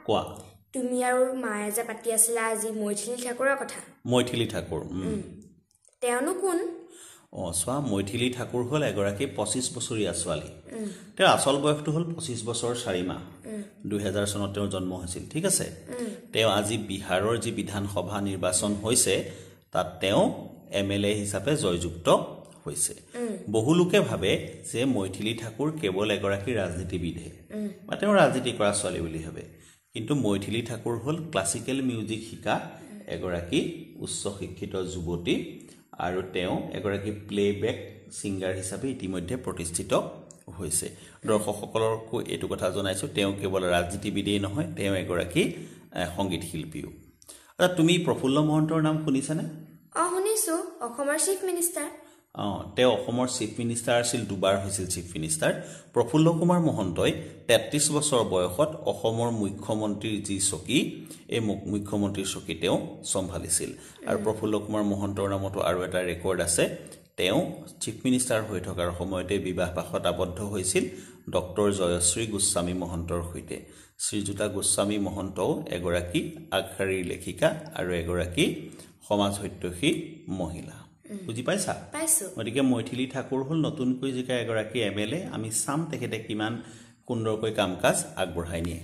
কোৱা তুমি আৰু মায়ে যে পাতি আছিলা আজি মৈথিলী ঠাকুৰৰ কথা মৈথিলী ঠাকুৰ তেওঁনো কোন চোৱা মৈথিলী ঠাকুৰ হ'ল এগৰাকী 25 বছৰীয়া ছোৱালী তেওঁৰ আচল বয়সটো হ'ল 25 বছৰ 4 মাহ 2000 চনত তেওঁৰ জন্ম হৈছিল ঠিক আছে তেওঁ আজি বিহাৰৰ যি বিধানসভা নিৰ্বাচন হৈছে তাত তেওঁ এমএলএ হিচাপে জয়যুক্ত হৈছে বহু লোকে ভাবে যে মৈথিলী ঠাকুৰ কেৱল এগৰাকী ৰাজনীতিবিদহে বা তেওঁ ৰাজনীতি কৰা ছোৱালী বুলি ভাবে কিন্তু মৈথিলী ঠাকুৰ হ'ল ক্লাছিকেল মিউজিক শিকা এগৰাকী উচ্চ শিক্ষিত যুৱতী আৰু তেওঁ এগৰাকী প্লেবেক সিঙ্গাৰ হিচাপে ইতিমধ্যে প্ৰতিষ্ঠিত হৈছে দৰ্শকসকলকো এটো কথা জনাইছো তেওঁ কেৱল ৰাজনীতিবিদেই নহয় তেওঁ এগৰাকী সংগীত শিল্পীও তুমি প্ৰফুল্ল মহন্তৰ নাম শুনিছানে শুনিছো অসমৰ চিফ মিনিষ্টাৰ তেওঁ অসমৰ চিফ মিনিষ্টাৰ আছিল দুবাৰ হৈছিল চিফ মিনিষ্টাৰ প্ৰফুল্ল কুমাৰ মহন্তই 33 বছৰ বয়সত অসমৰ মুখ্যমন্ত্ৰীৰ যি চকী এই মুখ্যমন্ত্ৰীৰ চকী তেওঁ সম্ভালিছিল আৰু প্ৰফুল্ল কুমাৰ মহন্তৰ নামতো আৰু এটা ৰেকৰ্ড আছে তেওঁ চিফ মিনিষ্টাৰ হৈ থকাৰ সময়তে বিবাহ পাশত আবদ্ধ হৈছিল ডক্টৰ জয়শ্ৰী গোস্বামী মহন্তৰ সৈতে শ্ৰীযুতা গোস্বামী মহন্তও এগৰাকী আগশাৰীৰ লেখিকা আৰু এগৰাকী সমাজ হিতৈষী মহিলা বুজি পাইছা পাইছো গতিকে মৈথিলী ঠাকুৰ হ'ল নতুনকৈ জিকা এগৰাকী এমএলএ আমি চাম তেখেতে কিমান সুন্দৰকৈ কাম কাজ আগবঢ়াই নিয়ে